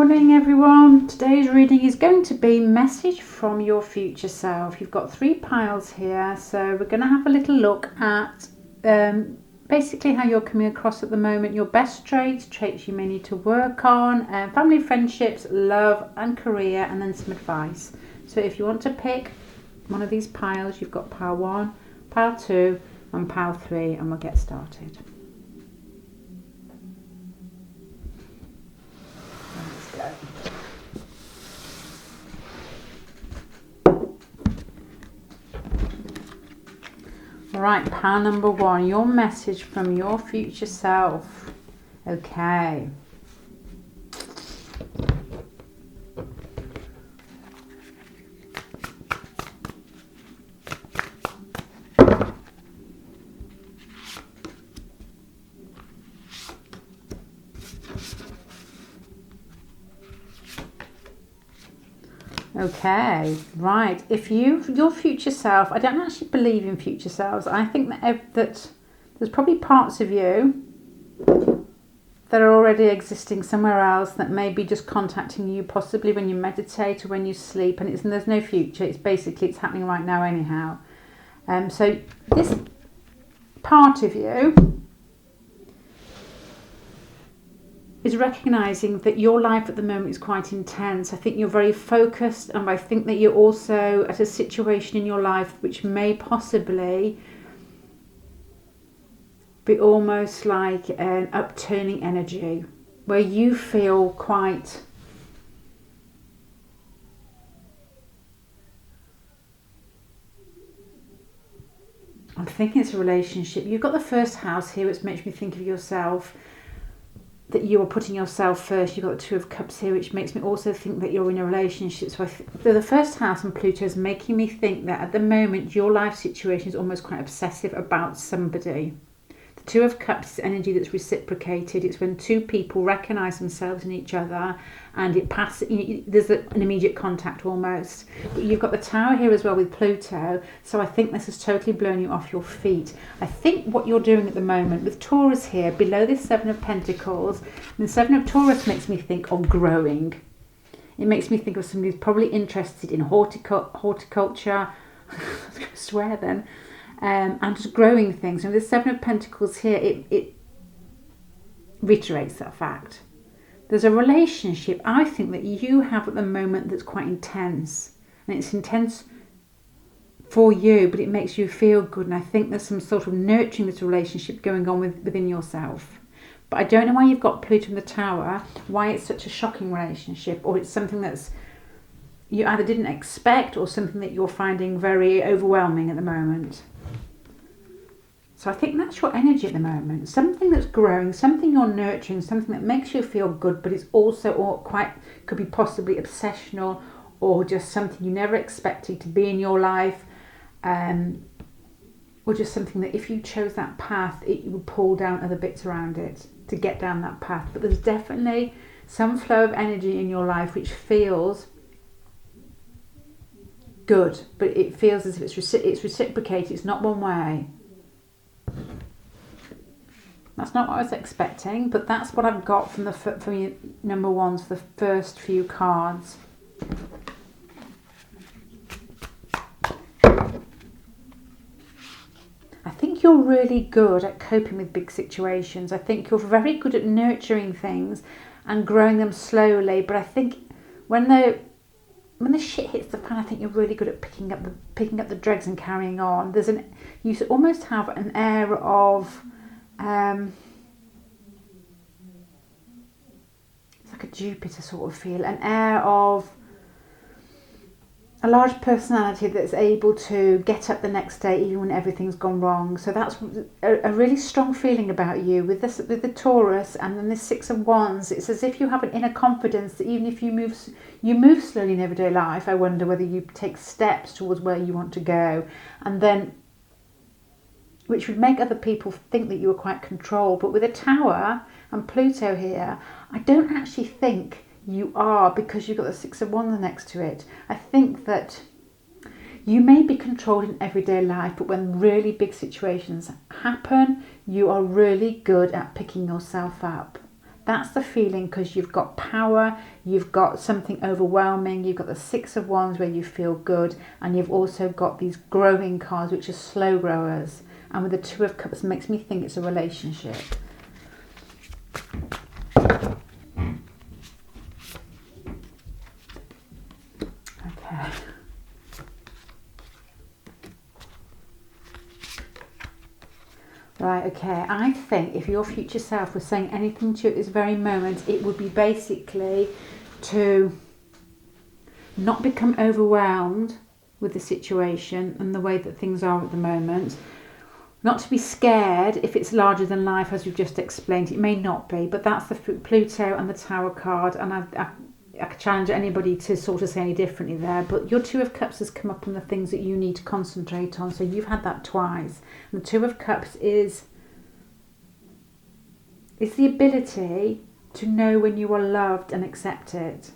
morning everyone. Today's reading is going to be message from your future self. You've got 3 piles here, so we're going to have a little look at basically how you're coming across at the moment, your best traits you may need to work on, family, friendships, love and career, and then some advice. So if you want to pick one of these piles, you've got pile 1, pile 2 and pile 3, and we'll get started. Right, pile number 1, your message from your future self. Okay. Okay, right. If your future self, I don't actually believe in future selves. I think that there's probably parts of you that are already existing somewhere else that may be just contacting you, possibly when you meditate or when you sleep, and there's no future. It's happening right now anyhow. So this part of you is recognizing that your life at the moment is quite intense. I think you're very focused, and I think that you're also at a situation in your life which may possibly be almost like an upturning energy, where you feel quite I'm thinking it's a relationship. You've got the first house here, which makes me think of yourself, that you are putting yourself first. You've got the 2 of Cups here, which makes me also think that you're in a relationship. So the first house and Pluto is making me think that at the moment your life situation is almost quite obsessive about somebody. The 2 of Cups is energy that's reciprocated. It's when 2 people recognise themselves in each other, and it passes. There's an immediate contact almost. But you've got the Tower here as well with Pluto, so I think this has totally blown you off your feet. I think what you're doing at the moment with Taurus here below this 7 of Pentacles, and the 7 of Taurus makes me think of growing. It makes me think of somebody who's probably interested in horticulture. I was going to swear then. And just growing things. And with the 7 of Pentacles here, it reiterates that fact. There's a relationship, I think, that you have at the moment that's quite intense. And it's intense for you, but it makes you feel good. And I think there's some sort of nurturing this relationship going on within yourself. But I don't know why you've got Pluto in the Tower, why it's such a shocking relationship, or it's something that's you either didn't expect or something that you're finding very overwhelming at the moment. So I think that's your energy at the moment. Something that's growing, something you're nurturing, something that makes you feel good, but it's also could be possibly obsessional, or just something you never expected to be in your life, or just something that if you chose that path, it would pull down other bits around it to get down that path. But there's definitely some flow of energy in your life which feels good, but it feels as if it's reciprocated. It's not one way. That's not what I was expecting, but that's what I've got from your number ones for the first few cards. I think you're really good at coping with big situations. I think you're very good at nurturing things and growing them slowly, but I think when the shit hits the fan, I think you're really good at picking up the dregs and carrying on. You almost have an air of it's like a Jupiter sort of feel, an air of a large personality that's able to get up the next day even when everything's gone wrong. So that's a really strong feeling about you with the Taurus, and then this 6 of Wands. It's as if you have an inner confidence that even if you move slowly in everyday life, I wonder whether you take steps towards where you want to go, and then which would make other people think that you were quite controlled. But with a Tower and Pluto here, I don't actually think you are, because you've got the 6 of Wands next to it. I think that you may be controlled in everyday life, but when really big situations happen, you are really good at picking yourself up. That's the feeling, because you've got power, you've got something overwhelming, you've got the Six of Wands where you feel good, and you've also got these growing cards which are slow growers. And with the Two of Cups, makes me think it's a relationship. Okay. Right, okay. I think if your future self was saying anything to you at this very moment, it would be basically to not become overwhelmed with the situation and the way that things are at the moment. Not to be scared if it's larger than life, as we've just explained. It may not be, but that's the Pluto and the Tower card, and I could challenge anybody to sort of say any differently there. But your Two of Cups has come up on the things that you need to concentrate on, so you've had that twice. And the Two of Cups is the ability to know when you are loved and accepted.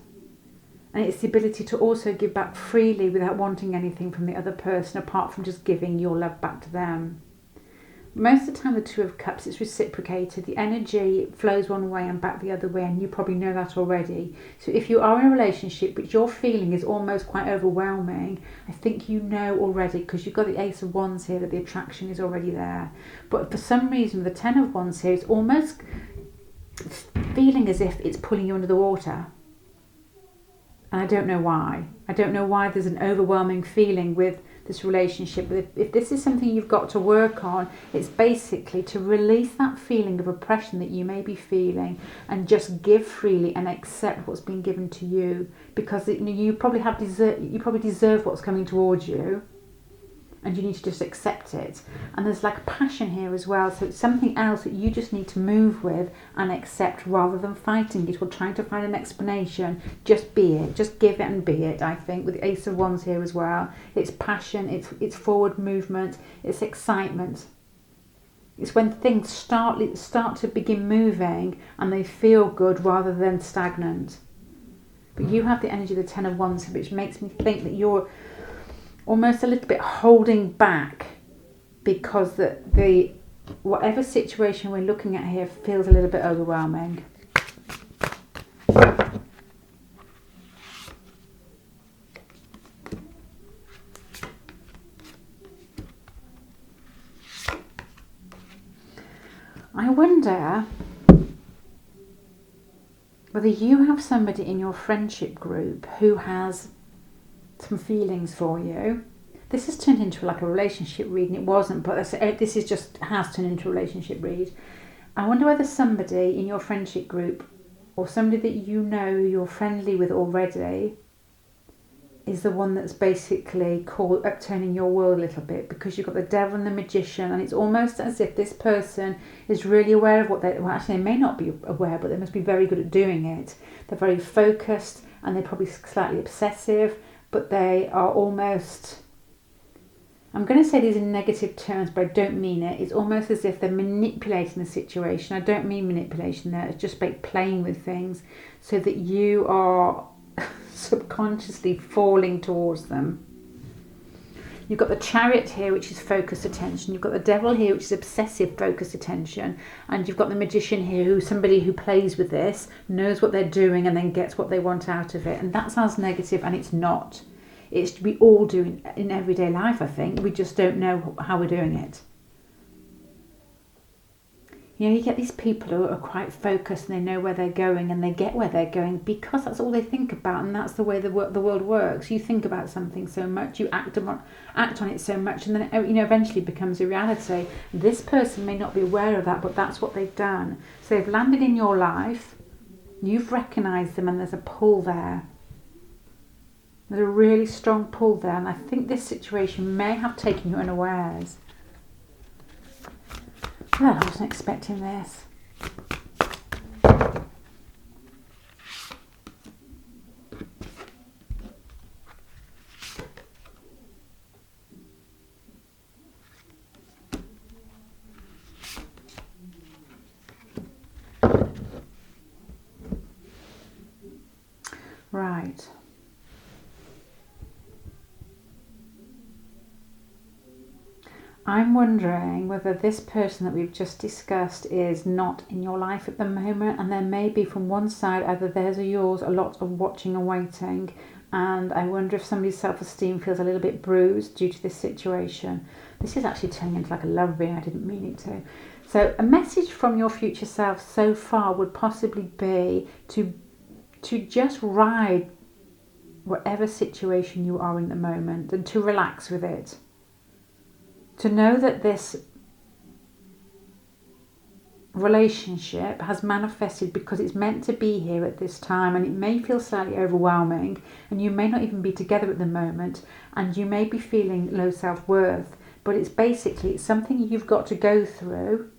And it's the ability to also give back freely without wanting anything from the other person, apart from just giving your love back to them. Most of the time, the Two of Cups, it's reciprocated. The energy flows one way and back the other way, and you probably know that already. So if you are in a relationship which your feeling is almost quite overwhelming, I think you know already, because you've got the Ace of Wands here, that the attraction is already there. But for some reason, with the Ten of Wands here, it's almost feeling as if it's pulling you under the water. And I don't know why. I don't know why there's an overwhelming feeling with this relationship. But if this is something you've got to work on, it's basically to release that feeling of oppression that you may be feeling and just give freely and accept what's been given to you, because you probably deserve what's coming towards you, and you need to just accept it. And there's like a passion here as well, so it's something else that you just need to move with and accept, rather than fighting it or trying to find an explanation. Just be it, just give it and be it. I think with the Ace of Wands here as well, it's passion, it's forward movement, it's excitement. It's when things start to begin moving and they feel good rather than stagnant. But you have the energy of the Ten of Wands, which makes me think that you're almost a little bit holding back, because the whatever situation we're looking at here feels a little bit overwhelming. I wonder whether you have somebody in your friendship group who has some feelings for you. This has turned into like a relationship read, and it wasn't, but this is just has turned into a relationship read. I wonder whether somebody in your friendship group, or somebody that you know you're friendly with already, is the one that's basically upturning your world a little bit, because you've got the Devil and the Magician, and it's almost as if this person is really aware of what actually they may not be aware, but they must be very good at doing it. They're very focused, and they're probably slightly obsessive, but they are almost, I'm going to say these in negative terms, but I don't mean it. It's almost as if they're manipulating the situation. I don't mean manipulation there. It's just like playing with things so that you are subconsciously falling towards them. You've got the Chariot here, which is focused attention. You've got the Devil here, which is obsessive focused attention. And you've got the Magician here, who's somebody who plays with this, knows what they're doing, and then gets what they want out of it. And that sounds negative, and it's not. We all do in everyday life, I think. We just don't know how we're doing it. You know, you get these people who are quite focused, and they know where they're going, and they get where they're going because that's all they think about, and that's the way the world works. You think about something so much, you act on it so much, and then eventually it becomes a reality. This person may not be aware of that, but that's what they've done. So they've landed in your life, you've recognised them, and there's a pull there. There's a really strong pull there, and I think this situation may have taken you unawares. Well, I wasn't expecting this. Right. I'm wondering whether this person that we've just discussed is not in your life at the moment, and there may be from one side, either theirs or yours, a lot of watching and waiting. And I wonder if somebody's self-esteem feels a little bit bruised due to this situation. This is actually turning into like a love reading. I didn't mean it to. So a message from your future self so far would possibly be to just ride whatever situation you are in at the moment and to relax with it. To know that this relationship has manifested because it's meant to be here at this time, and it may feel slightly overwhelming, and you may not even be together at the moment, and you may be feeling low self-worth, but it's something you've got to go through.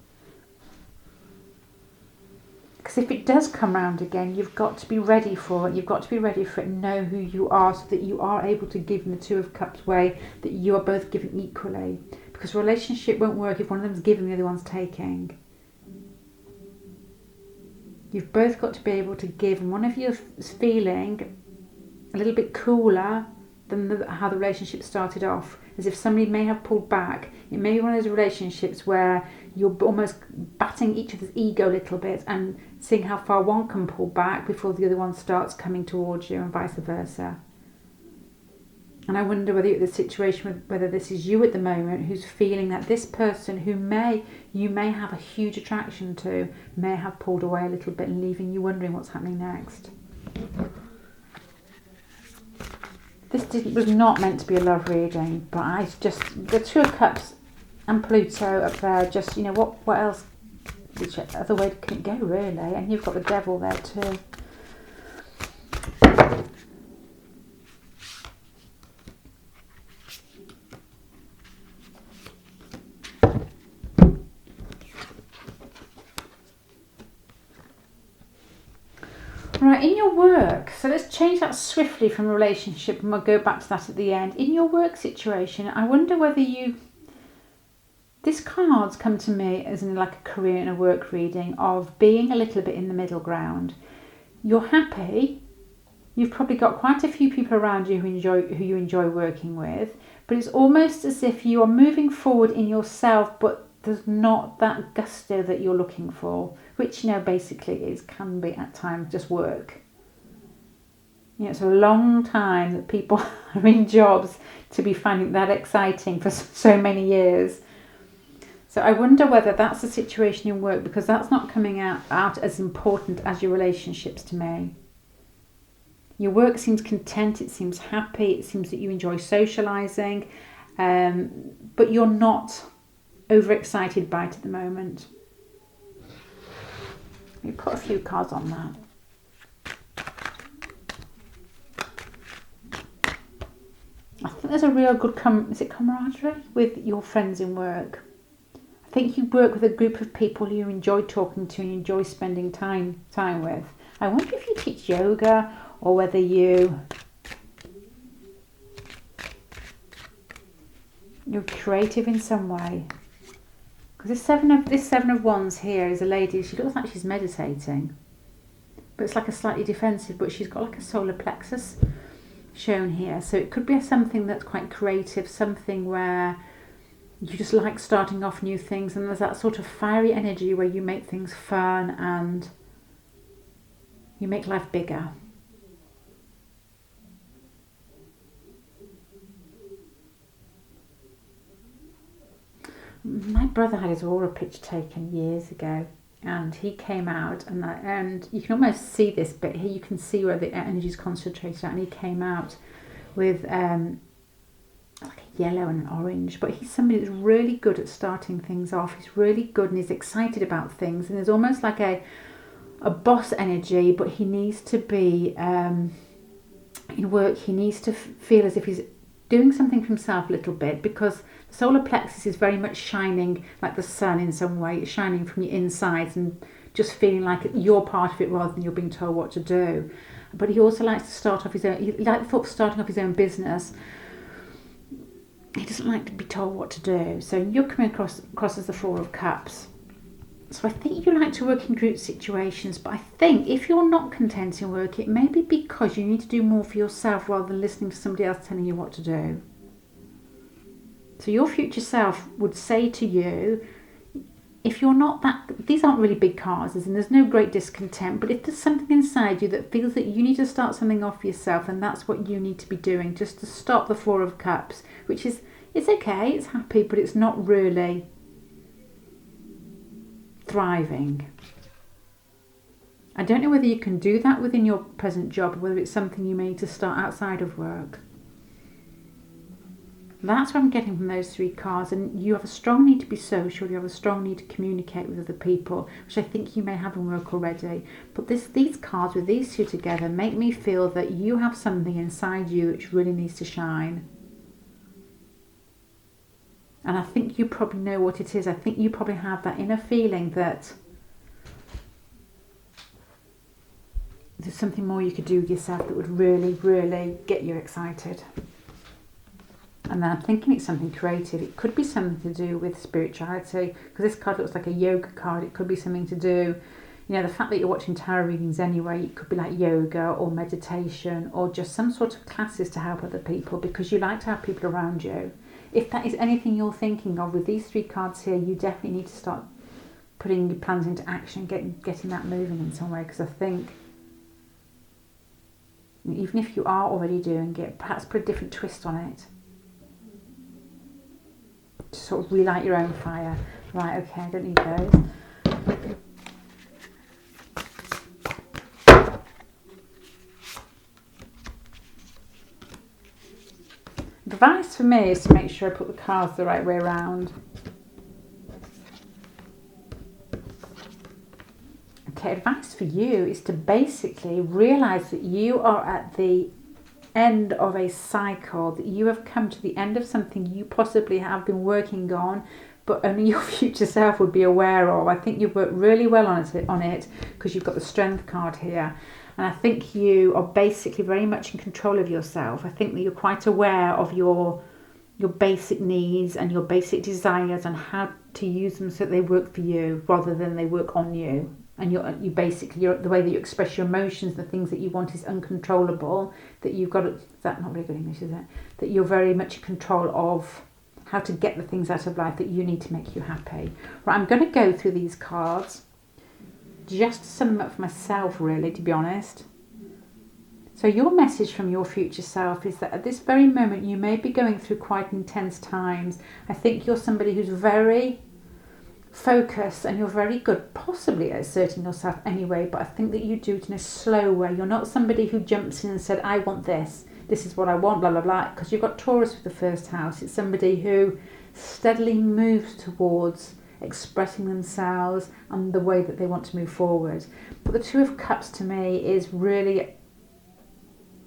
Because if it does come round again, you've got to be ready for it. You've got to be ready for it and know who you are, so that you are able to give in the Two of Cups way, that you are both giving equally. Because a relationship won't work if one of them's giving, the other one's taking. You've both got to be able to give, and one of you is feeling a little bit cooler than how the relationship started off, as if somebody may have pulled back. It may be one of those relationships where you're almost batting each other's ego a little bit and seeing how far one can pull back before the other one starts coming towards you, and vice versa. And I wonder whether you're at the situation, whether this is you at the moment who's feeling that this person who you may have a huge attraction to may have pulled away a little bit and leaving you wondering what's happening next. This was not meant to be a love reading, but the Two of Cups and Pluto up there, just, what else, which other way can it go really? And you've got the Devil there too. Right, in your work, so let's change that swiftly from relationship, and we'll go back to that at the end. In your work situation, I wonder whether this card's come to me as in like a career and a work reading of being a little bit in the middle ground. You're happy, you've probably got quite a few people around you who you enjoy working with, but it's almost as if you are moving forward in yourself, but there's not that gusto that you're looking for, which basically can be at times just work. It's a long time that people are in jobs to be finding that exciting for so many years. So I wonder whether that's the situation in work, because that's not coming out as important as your relationships to me. Your work seems content, it seems happy, it seems that you enjoy socialising, but you're not overexcited by it at the moment. Let me put a few cards on that. I think there's a real good camaraderie with your friends in work. I think you work with a group of people you enjoy talking to and you enjoy spending time with. I wonder if you teach yoga, or whether you're creative in some way. Because this seven of wands here is a lady. She looks like she's meditating, but it's like a slightly defensive. But she's got like a solar plexus shown here, so it could be something that's quite creative, something where you just like starting off new things, and there's that sort of fiery energy where you make things fun and you make life bigger. My brother had his aura picture taken years ago, and he came out, and you can almost see this bit here. You can see where the energy is concentrated at, and he came out with like a yellow and an orange. But he's somebody that's really good at starting things off. He's really good and he's excited about things, and there's almost like a boss energy. But he needs to be in work. He needs to feel as if he's doing something for himself a little bit, because the solar plexus is very much shining like the sun in some way. It's shining from your insides and just feeling like you're part of it rather than you're being told what to do. But he also likes to start off his own. He likes the thought of starting off his own business. He doesn't like to be told what to do. So you're coming across as the Four of Cups. So I think you like to work in group situations, but I think if you're not content in work, it may be because you need to do more for yourself rather than listening to somebody else telling you what to do. So your future self would say to you, if you're not that, these aren't really big cards and there's no great discontent, but if there's something inside you that feels that you need to start something off for yourself, then that's what you need to be doing, just to stop the Four of Cups, which is, it's okay, it's happy, but it's not really thriving. I don't know whether you can do that within your present job or whether it's something you may need to start outside of work. That's what I'm getting from those three cards. And you have a strong need to be social, you have a strong need to communicate with other people, which I think you may have in work already. But these cards with these two together make me feel that you have something inside you which really needs to shine. And I think you probably know what it is. I think you probably have that inner feeling that there's something more you could do with yourself that would really, really get you excited. And then I'm thinking it's something creative. It could be something to do with spirituality, because this card looks like a yoga card. It could be something to do, the fact that you're watching tarot readings anyway, it could be like yoga or meditation or just some sort of classes to help other people, because you like to have people around you. If that is anything you're thinking of with these three cards here, you definitely need to start putting your plans into action, getting that moving in some way, because I think even if you are already doing it, perhaps put a different twist on it. To sort of relight your own fire. Right, okay, I don't need those. Advice for me is to make sure I put the cards the right way around. Okay, advice for you is to basically realise that you are at the end of a cycle, that you have come to the end of something you possibly have been working on, but only your future self would be aware of. I think you've worked really well on it because you've got the Strength card here. And I think you are basically very much in control of yourself. I think that you're quite aware of your basic needs and your basic desires and how to use them so that they work for you rather than they work on you. And you basically, the way that you express your emotions, the things that you want is uncontrollable, that you've got to, that's not very good English, is it? That you're very much in control of how to get the things out of life that you need to make you happy. Right, I'm going to go through these cards just to sum them up for myself, really, to be honest. So your message from your future self is that at this very moment you may be going through quite intense times. I think you're somebody who's very focused and you're very good possibly at asserting yourself anyway, but I think that you do it in a slow way. You're not somebody who jumps in and said, I want this is what I want, blah blah blah, because you've got Taurus with the first house. It's somebody who steadily moves towards expressing themselves and the way that they want to move forward. But the Two of Cups to me is really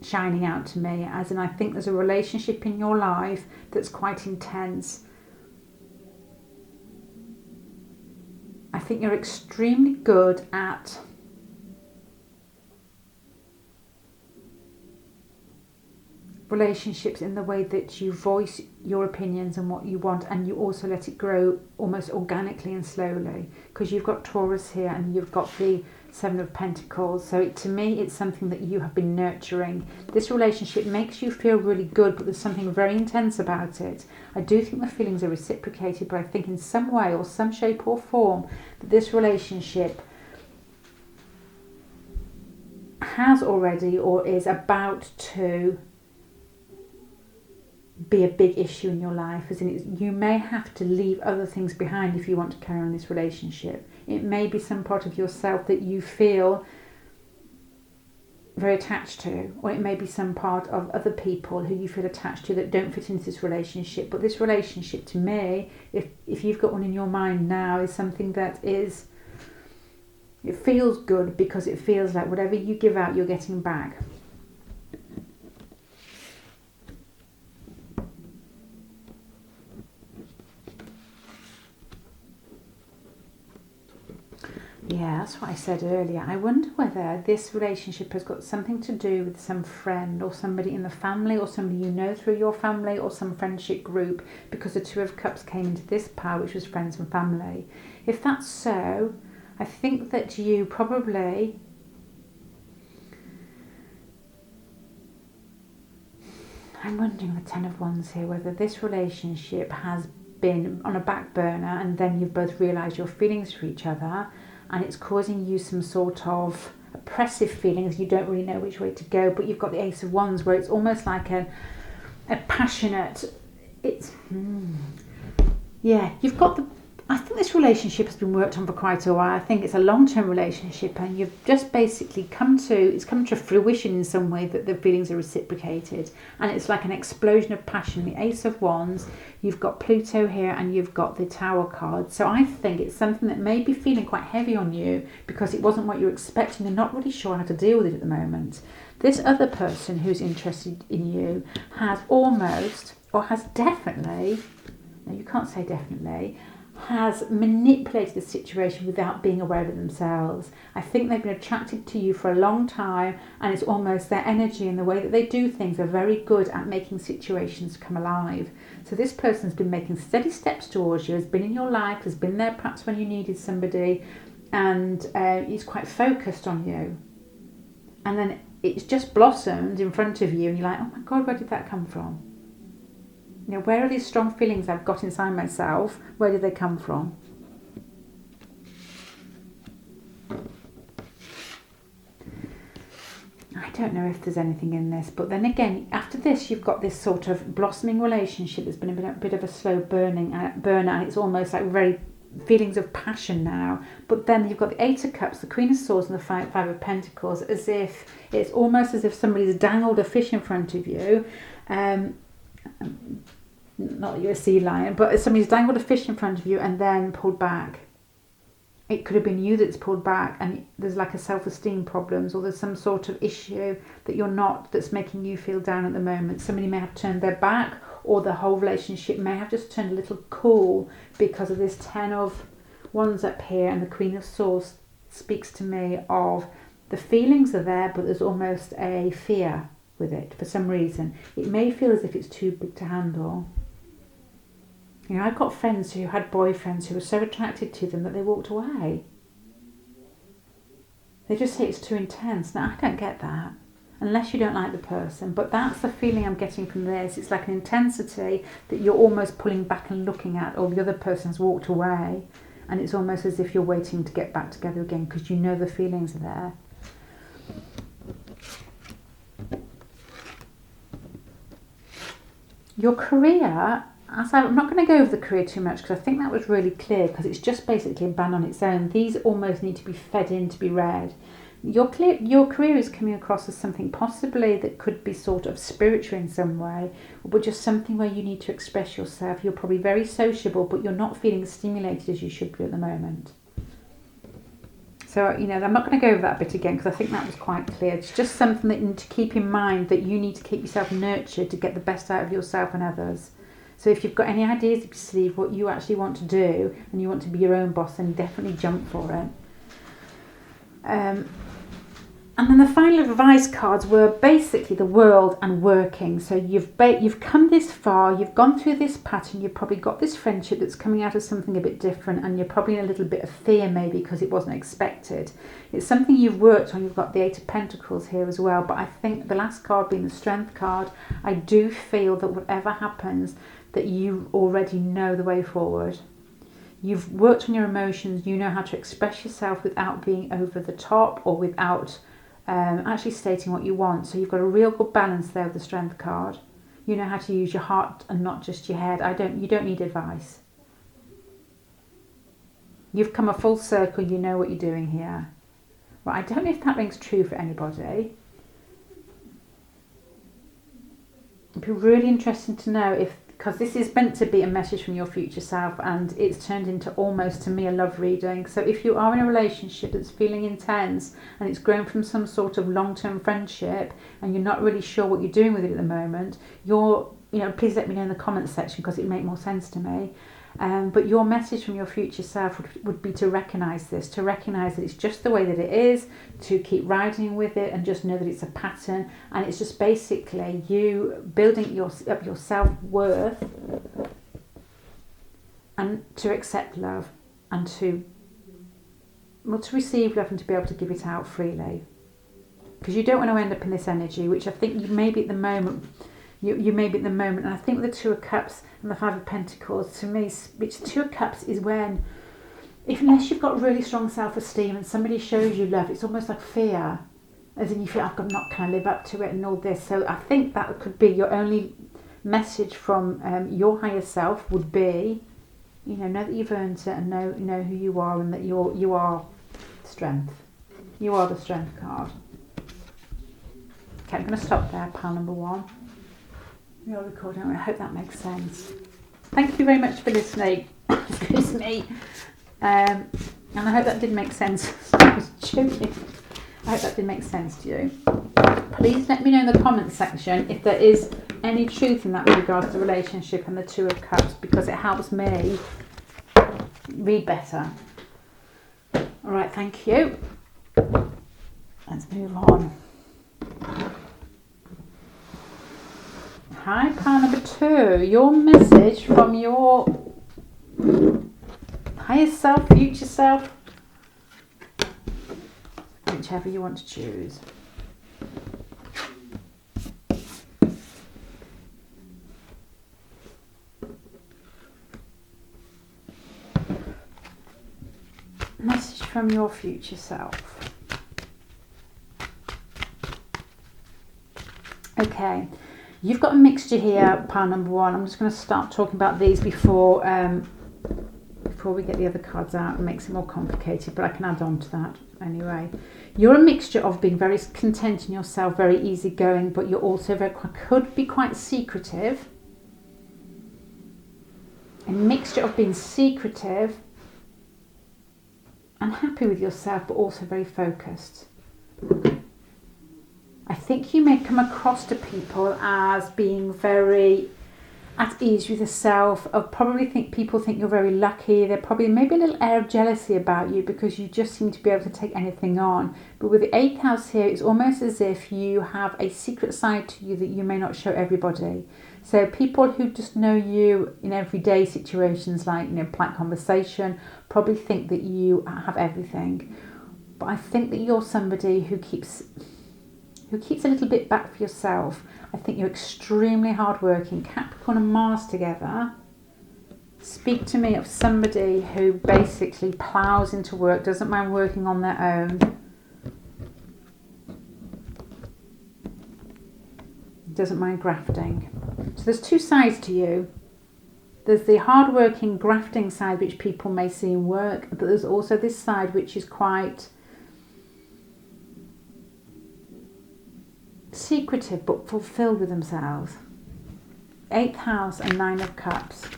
shining out to me, as in I think there's a relationship in your life that's quite intense. I think you're extremely good at relationships in the way that you voice your opinions and what you want, and you also let it grow almost organically and slowly, because you've got Taurus here and you've got the Seven of Pentacles. So to me it's something that you have been nurturing. This relationship makes you feel really good, but there's something very intense about it. I do think the feelings are reciprocated, but I think in some way or some shape or form that this relationship has already or is about to be a big issue in your life, as in you may have to leave other things behind if you want to carry on this relationship. It may be some part of yourself that you feel very attached to, or it may be some part of other people who you feel attached to that don't fit into this relationship. But this relationship, to me, if you've got one in your mind now, is something that is, it feels good because it feels like whatever you give out you're getting back. Yeah, that's what I said earlier. I wonder whether this relationship has got something to do with some friend or somebody in the family or somebody you know through your family or some friendship group, because the Two of Cups came into this pile, which was friends and family. If that's so, I think that you probably I'm wondering the Ten of Wands here, whether this relationship has been on a back burner and then you've both realised your feelings for each other and it's causing you some sort of oppressive feelings. You don't really know which way to go, but you've got the Ace of Wands where it's almost like a passionate, you've got I think this relationship has been worked on for quite a while. I think it's a long-term relationship and you've just basically come to fruition in some way that the feelings are reciprocated, and it's like an explosion of passion. The Ace of Wands, you've got Pluto here and you've got the Tower card. So I think it's something that may be feeling quite heavy on you because it wasn't what you were expecting. You're not really sure how to deal with it at the moment. This other person who's interested in you has almost, or has definitely, no, you can't say definitely, has manipulated the situation without being aware of it themselves. I think they've been attracted to you for a long time, and it's almost their energy and the way that they do things are very good at making situations come alive. So this person's been making steady steps towards you, has been in your life, has been there perhaps when you needed somebody, and is quite focused on you. And then it's just blossomed in front of you and you're like, oh my God, where did that come from? You know, where are these strong feelings I've got inside myself? Where did they come from? I don't know if there's anything in this, but then again, after this, you've got this sort of blossoming relationship that's been a bit of a slow burner, and it's almost like very feelings of passion now. But then you've got the Eight of Cups, the Queen of Swords, and the Five of Pentacles, as if it's almost as if somebody's dangled a fish in front of you. Not that you're a sea lion, but somebody's dangled a fish in front of you and then pulled back. It could have been you that's pulled back, and there's like a self-esteem problems, or there's some sort of issue that's making you feel down at the moment. Somebody may have turned their back, or the whole relationship may have just turned a little cool because of this Ten of Wands up here, and the Queen of Swords speaks to me of the feelings are there, but there's almost a fear with it for some reason. It may feel as if it's too big to handle. You know, I've got friends who had boyfriends who were so attracted to them that they walked away. They just say it's too intense. Now, I don't get that, unless you don't like the person. But that's the feeling I'm getting from this. It's like an intensity that you're almost pulling back and looking at, or the other person's walked away. And it's almost as if you're waiting to get back together again because you know the feelings are there. Your career, I'm not going to go over the career too much because I think that was really clear, because it's just basically a band on its own. These almost need to be fed in to be read. Your career is coming across as something possibly that could be sort of spiritual in some way, but just something where you need to express yourself. You're probably very sociable, but you're not feeling as stimulated as you should be at the moment. So, you know, I'm not going to go over that bit again because I think that was quite clear. It's just something that you need to keep in mind, that you need to keep yourself nurtured to get the best out of yourself and others. So if you've got any ideas up your sleeve, what you actually want to do, and you want to be your own boss, then definitely jump for it. And then the final advice cards were basically the world and working. So you've come this far, you've gone through this pattern, you've probably got this friendship that's coming out of something a bit different, and you're probably in a little bit of fear maybe because it wasn't expected. It's something you've worked on. You've got the Eight of Pentacles here as well, but I think the last card being the Strength card, I do feel that whatever happens, that you already know the way forward. You've worked on your emotions, you know how to express yourself without being over the top or without actually stating what you want. So you've got a real good balance there with the Strength card. You know how to use your heart and not just your head. You don't need advice. You've come a full circle, you know what you're doing here. Well, I don't know if that rings true for anybody. It'd be really interesting to know because this is meant to be a message from your future self, and it's turned into almost, to me, a love reading. So if you are in a relationship that's feeling intense and it's grown from some sort of long-term friendship and you're not really sure what you're doing with it at the moment, please let me know in the comments section because it'd make more sense to me. But your message from your future self would be to recognise this, to recognise that it's just the way that it is, to keep riding with it and just know that it's a pattern, and it's just basically you building up your self-worth and to accept love and to receive love and to be able to give it out freely. Because you don't want to end up in this energy, which I think you maybe at the moment You may be at the moment, and I think with the Two of Cups and the Five of Pentacles, to me, which the Two of Cups is when, unless you've got really strong self-esteem and somebody shows you love, it's almost like fear, as in you feel, I'm not, can I live up to it and all this. So I think that could be your only message from your higher self would be, know that you've earned it, and know who you are, and that you are strength. You are the Strength card. Okay, I'm going to stop there, pile number 1. We are recording. I hope that makes sense. Thank you very much for listening. Excuse me. And I hope that did make sense. I was joking. I hope that did make sense to you. Please let me know in the comments section if there is any truth in that with regards to the relationship and the Two of Cups, because it helps me read better. Alright, thank you. Let's move on. Hi, pile number 2. Your message from your higher self, future self, whichever you want to choose. Message from your future self. Okay. You've got a mixture here, pile number 1. I'm just going to start talking about these before we get the other cards out. It makes it more complicated, but I can add on to that anyway. You're a mixture of being very content in yourself, very easygoing, but you're also could be quite secretive. A mixture of being secretive and happy with yourself, but also very focused. I think you may come across to people as being very at ease with yourself. I probably think people think you're very lucky. They're probably maybe a little air of jealousy about you because you just seem to be able to take anything on. But with the 8th house here, it's almost as if you have a secret side to you that you may not show everybody. So people who just know you in everyday situations, like polite conversation, probably think that you have everything. But I think that you're somebody who keeps a little bit back for yourself. I think you're extremely hardworking. Capricorn and Mars together speak to me of somebody who basically plows into work, doesn't mind working on their own, doesn't mind grafting. So there's 2 sides to you. There's the hardworking grafting side, which people may see in work, but there's also this side which is quite secretive but fulfilled with themselves. 8th house and 9 of Cups.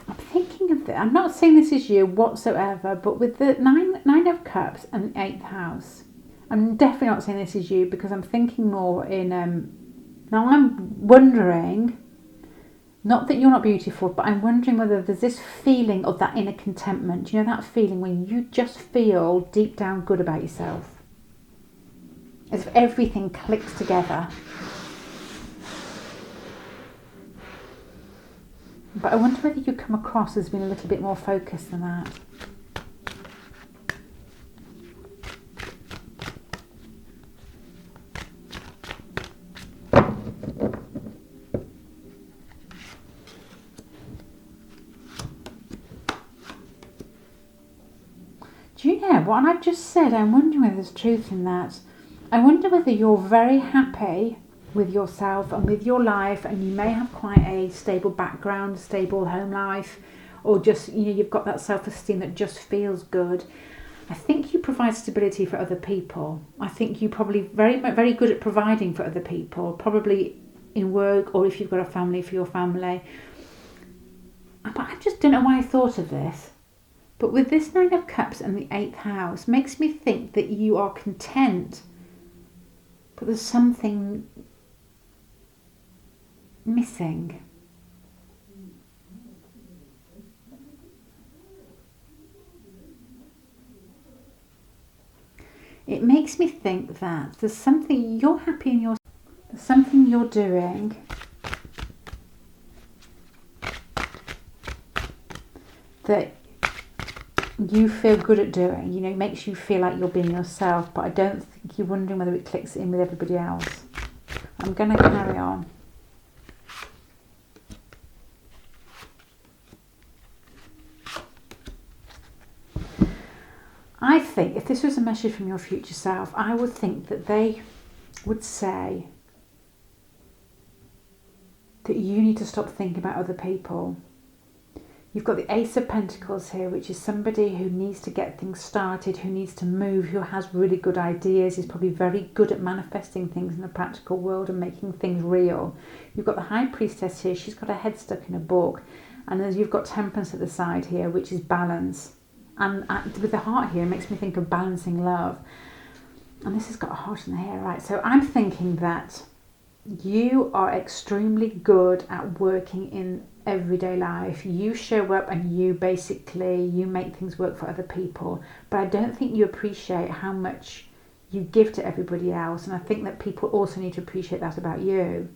I'm thinking of this. I'm not saying this is you whatsoever, but with the 9 of Cups and 8th house, I'm definitely not saying this is you, because I'm thinking more in now I'm wondering, not that you're not beautiful, but I'm wondering whether there's this feeling of that inner contentment. You know, that feeling when you just feel deep down good about yourself, as if everything clicks together. But I wonder whether you come across as being a little bit more focused than that. Do you know what I've just said? I'm wondering whether there's truth in that. I wonder whether you're very happy with yourself and with your life, and you may have quite a stable background, stable home life, or just, you've got that self-esteem that just feels good. I think you provide stability for other people. I think you're probably very good at providing for other people, probably in work, or if you've got a family, for your family. But I just don't know why I thought of this. But with this 9 of Cups and the 8th house, makes me think that you are content, but there's something missing. It makes me think that there's something you're happy in there's something you're doing that you feel good at doing. You know, it makes you feel like you're being yourself, but I don't think you're wondering whether it clicks in with everybody else. I'm going to carry on. I think if this was a message from your future self, I would think that they would say that you need to stop thinking about other people. You've got the Ace of Pentacles here, which is somebody who needs to get things started, who needs to move, who has really good ideas, is probably very good at manifesting things in the practical world and making things real. You've got the High Priestess here, she's got her head stuck in a book. And then you've got Temperance at the side here, which is balance. And with the heart here, it makes me think of balancing love. And this has got a heart in the hair, right? So I'm thinking that you are extremely good at working in everyday life. You show up and you make things work for other people. But I don't think you appreciate how much you give to everybody else. And I think that people also need to appreciate that about you.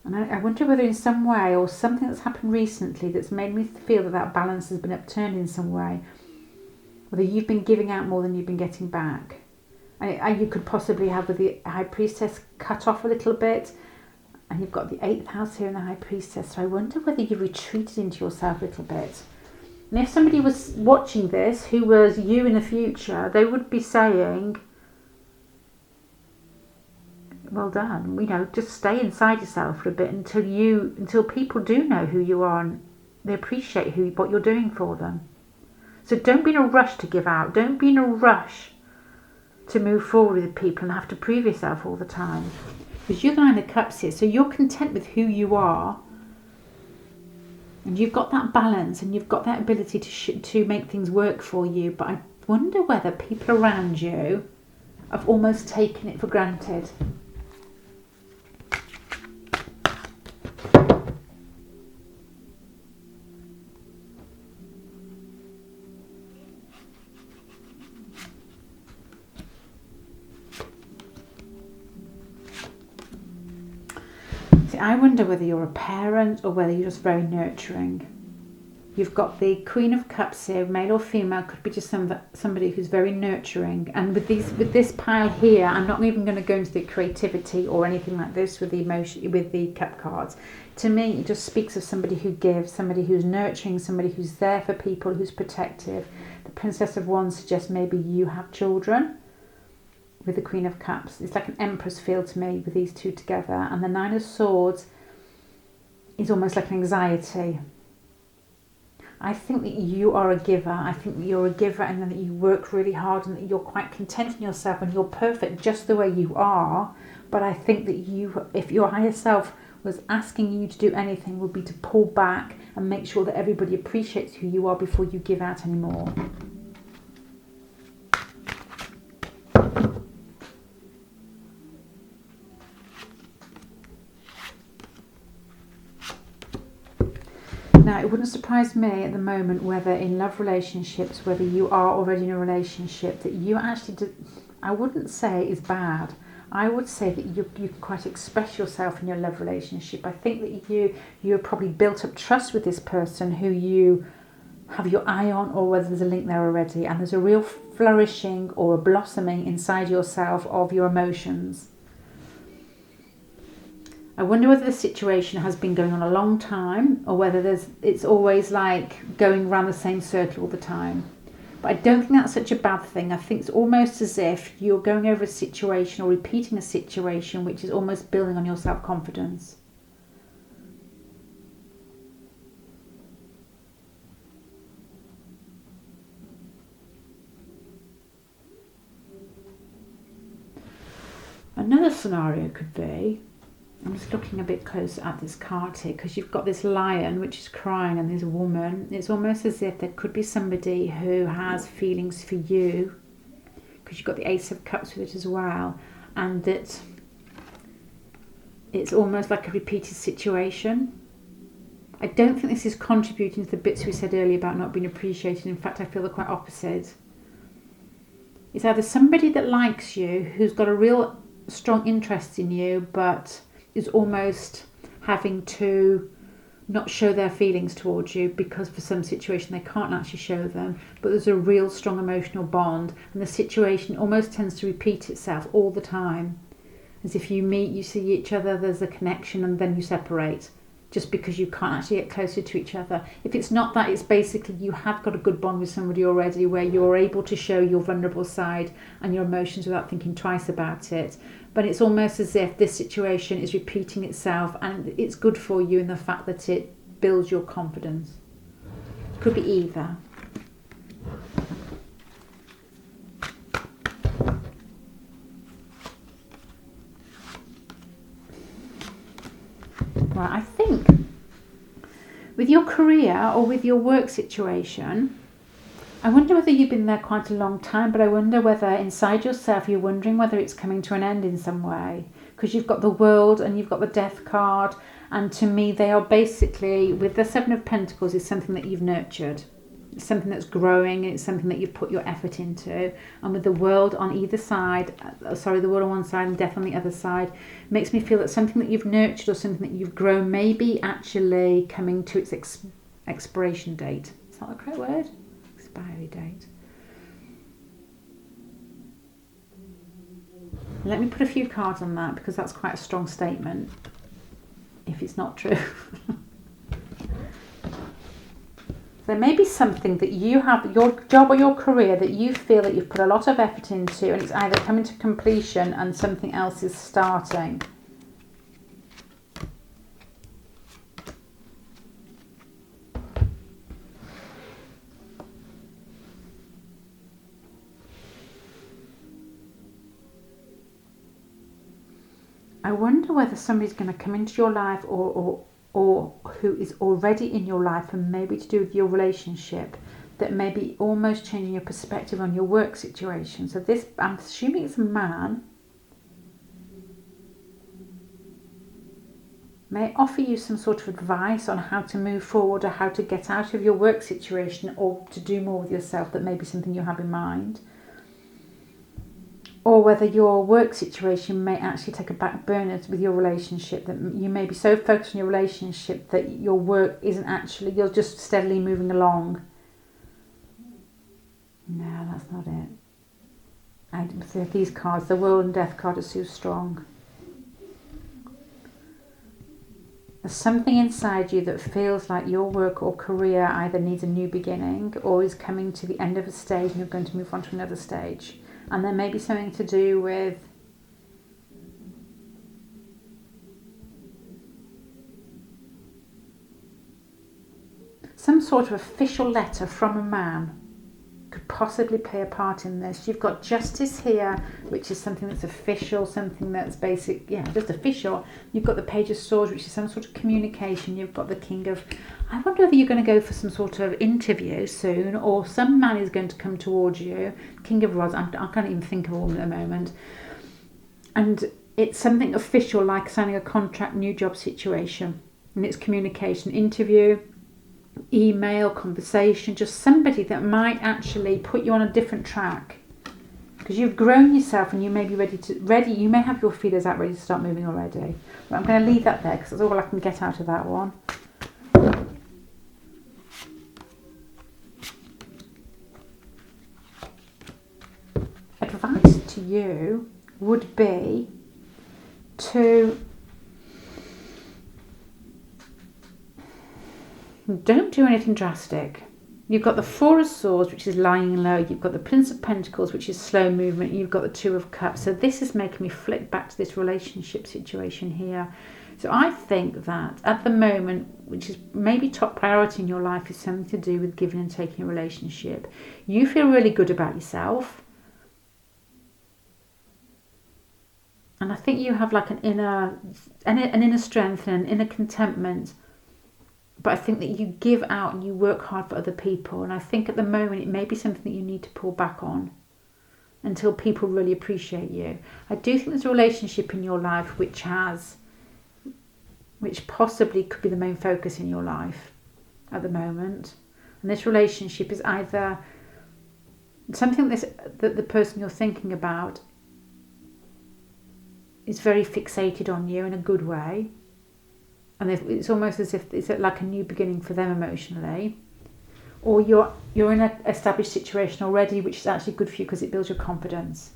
And I wonder whether in some way, or something that's happened recently that's made me feel that balance has been upturned in some way, whether you've been giving out more than you've been getting back. And you could possibly have with the High Priestess cut off a little bit, and you've got the 8th house here in the High Priestess. So I wonder whether you've retreated into yourself a little bit. And if somebody was watching this who was you in the future, they would be saying, well done, you know, just stay inside yourself for a bit until people do know who you are and they appreciate what you're doing for them. So don't be in a rush to give out. Don't be in a rush to move forward with people and have to prove yourself all the time. Because you're the Nine of Cups here, so you're content with who you are, and you've got that balance and you've got that ability to make things work for you. But I wonder whether people around you have almost taken it for granted. I wonder whether you're a parent or whether you're just very nurturing. You've got the Queen of Cups here, male or female, could be just somebody who's very nurturing. And with this pile here, I'm not even going to go into the creativity or anything like this with the emotion, with the cup cards. To me, it just speaks of somebody who gives, somebody who's nurturing, somebody who's there for people, who's protective. The Princess of Wands suggests maybe you have children. With the Queen of Cups, it's like an Empress feel to me with these two together. And the Nine of Swords is almost like an anxiety. I think that you are a giver. I think that you're a giver, and that you work really hard, and that you're quite content in yourself, and you're perfect just the way you are. But I think that you, if your higher self was asking you to do anything, would be to pull back and make sure that everybody appreciates who you are before you give out anymore. Now, it wouldn't surprise me at the moment whether in love relationships, whether you are already in a relationship, that you actually do, I wouldn't say is bad. I would say that you can quite express yourself in your love relationship. I think that you have probably built up trust with this person who you have your eye on, or whether there's a link there already, and there's a real flourishing or a blossoming inside yourself of your emotions. I wonder whether the situation has been going on a long time, or whether it's always like going around the same circle all the time. But I don't think that's such a bad thing. I think it's almost as if you're going over a situation or repeating a situation which is almost building on your self-confidence. Another scenario could be, I'm just looking a bit closer at this card here, because you've got this lion which is crying and there's a woman. It's almost as if there could be somebody who has feelings for you, because you've got the Ace of Cups with it as well, and that it's almost like a repeated situation. I don't think this is contributing to the bits we said earlier about not being appreciated. In fact, I feel the quite opposite. It's either somebody that likes you, who's got a real strong interest in you, but is almost having to not show their feelings towards you because for some situation they can't actually show them, but there's a real strong emotional bond, and the situation almost tends to repeat itself all the time. As if you meet, you see each other, there's a connection, and then you separate just because you can't actually get closer to each other. If it's not that, it's basically you have got a good bond with somebody already where you're able to show your vulnerable side and your emotions without thinking twice about it. But it's almost as if this situation is repeating itself, and it's good for you in the fact that it builds your confidence. Could be either. Right, I think with your career or with your work situation, I wonder whether you've been there quite a long time, but I wonder whether inside yourself you're wondering whether it's coming to an end in some way. Because you've got the World and you've got the Death card, and to me they are basically, with the Seven of Pentacles, is something that you've nurtured. It's something that's growing, and it's something that you've put your effort into. And with the World on either side, the World on one side and Death on the other side, makes me feel that something that you've nurtured or something that you've grown may be actually coming to its expiration date. Is that the correct word? Expiry date. Let me put a few cards on that, because that's quite a strong statement if it's not true. There may be something that you have, your job or your career, that you feel that you've put a lot of effort into, and it's either coming to completion and something else is starting. I wonder whether somebody's going to come into your life or who is already in your life, and maybe to do with your relationship, that may be almost changing your perspective on your work situation. So this, I'm assuming it's a man, may offer you some sort of advice on how to move forward or how to get out of your work situation or to do more with yourself. That may be something you have in mind. Or whether your work situation may actually take a back burner with your relationship, that you may be so focused on your relationship that your work isn't actually, you're just steadily moving along. No, that's not it. These cards, the World and Death card, are so strong. There's something inside you that feels like your work or career either needs a new beginning or is coming to the end of a stage and you're going to move on to another stage. And there may be something to do with some sort of official letter from a man could possibly play a part in this. You've got Justice here, which is something that's official, something that's basic, just official. You've got the Page of Swords, which is some sort of communication. You've got the King of... I wonder whether you're going to go for some sort of interview soon, or some man is going to come towards you. King of Rods, I can't even think of all at the moment. And it's something official, like signing a contract, new job situation. And it's communication, interview, email, conversation, just somebody that might actually put you on a different track, because you've grown yourself and you may be ready, you may have your feelers out, ready to start moving already. But I'm going to leave that there because that's all I can get out of that one. Advice to you would be to don't do anything drastic. You've got the Four of Swords, which is lying low. You've got the Prince of Pentacles, which is slow movement. You've got the Two of Cups. So this is making me flick back to this relationship situation here. So I think that at the moment, which is maybe top priority in your life, is something to do with giving and taking a relationship. You feel really good about yourself. And I think you have like an inner strength and an inner contentment. But I think that you give out and you work hard for other people. And I think at the moment it may be something that you need to pull back on until people really appreciate you. I do think there's a relationship in your life which possibly could be the main focus in your life at the moment. And this relationship is either something that the person you're thinking about is very fixated on you in a good way. and it's almost as if it's like a new beginning for them emotionally, or you're in an established situation already, which is actually good for you because it builds your confidence.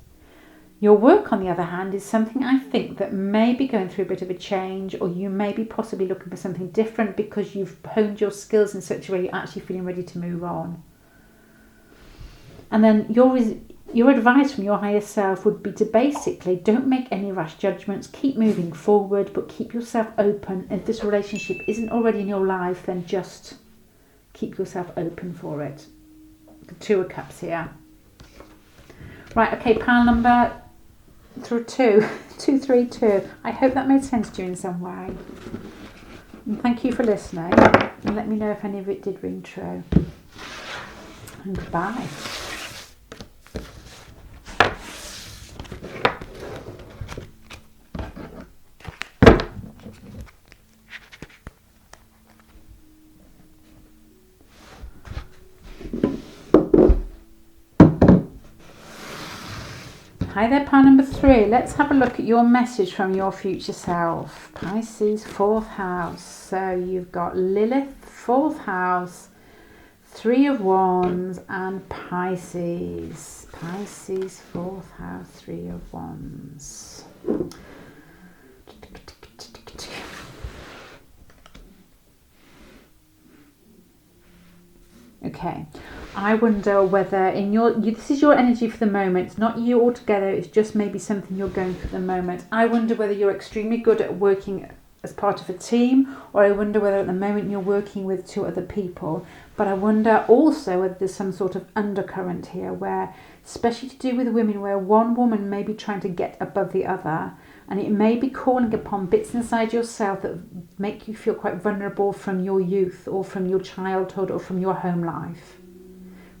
Your work, on the other hand, is something I think that may be going through a bit of a change, or you may be possibly looking for something different because you've honed your skills in such a way you're actually feeling ready to move on. And then your advice from your higher self would be to basically don't make any rash judgments, keep moving forward, but keep yourself open. If this relationship isn't already in your life, then just keep yourself open for it. The Two of Cups here. Right, okay, pile number 232. I hope that made sense to you in some way. And thank you for listening. And let me know if any of it did ring true. And goodbye. Hi there, pile number 3. Let's have a look at your message from your future self. Pisces, 4th house. So you've got Lilith, 4th house, 3 of Wands, and Pisces. Pisces, 4th house, 3 of Wands. Okay, I wonder whether this is your energy for the moment. It's not you altogether. It's just maybe something you're going through at the moment. I wonder whether you're extremely good at working as part of a team, or I wonder whether at the moment you're working with 2 other people. But I wonder also whether there's some sort of undercurrent here where, especially to do with women, where one woman may be trying to get above the other, and it may be calling upon bits inside yourself that make you feel quite vulnerable from your youth or from your childhood or from your home life.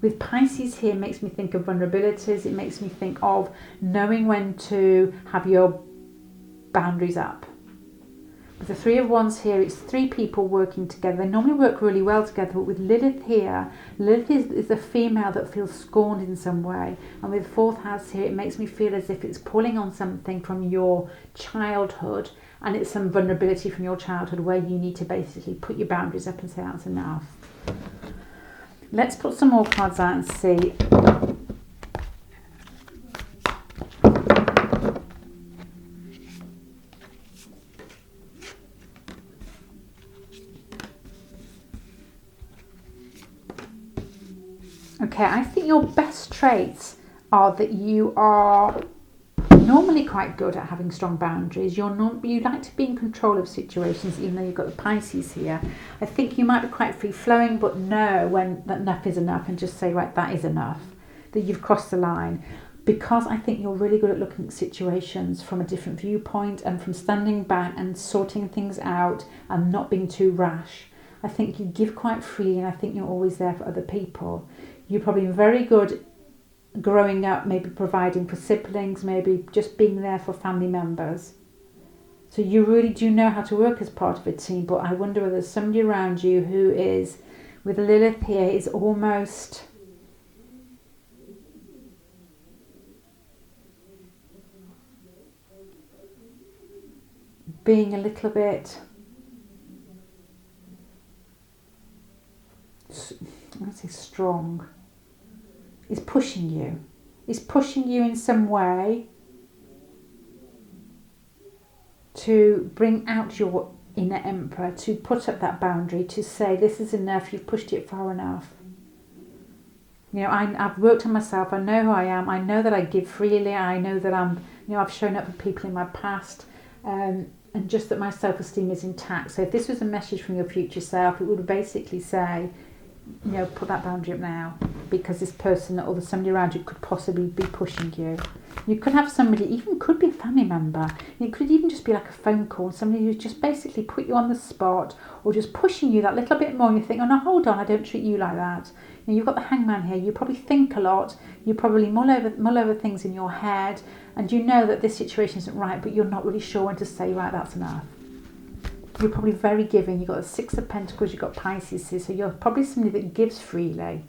With Pisces here, it makes me think of vulnerabilities. It makes me think of knowing when to have your boundaries up. With the 3 of Wands here, it's 3 people working together. They normally work really well together, but with Lilith here, Lilith is a female that feels scorned in some way. And with 4th house here, it makes me feel as if it's pulling on something from your childhood, and it's some vulnerability from your childhood where you need to basically put your boundaries up and say that's enough. Let's put some more cards out and see. Okay, I think your best traits are that you are normally quite good at having strong boundaries. You like to be in control of situations, even though you've got the Pisces here. I think you might be quite free-flowing, but know when that enough is enough and just say, right, that is enough, that you've crossed the line. Because I think you're really good at looking at situations from a different viewpoint and from standing back and sorting things out and not being too rash. I think you give quite freely, and I think you're always there for other people. You're probably very good growing up, maybe providing for siblings, maybe just being there for family members. So you really do know how to work as part of a team, but I wonder whether there's somebody around you who is, with Lilith here, is almost being a little bit, I would say strong. Is pushing you. Is pushing you in some way to bring out your inner emperor, to put up that boundary, to say this is enough, you've pushed it far enough. You know, I've worked on myself, I know who I am, I know that I give freely, I know that I've shown up for people in my past, and just that my self-esteem is intact. So if this was a message from your future self, it would basically say, put that boundary up now, because this person or somebody around you could possibly be pushing you. You could have somebody, even could be a family member. It could even just be like a phone call, somebody who's just basically put you on the spot or just pushing you that little bit more. And you think, oh no, hold on, I don't treat you like that. You've got the Hangman here. You probably think a lot. You probably mull over things in your head, and you know that this situation isn't right, but you're not really sure when to say, right, that's enough. You're probably very giving. You've got the 6 of Pentacles, you've got Pisces here, so you're probably somebody that gives freely.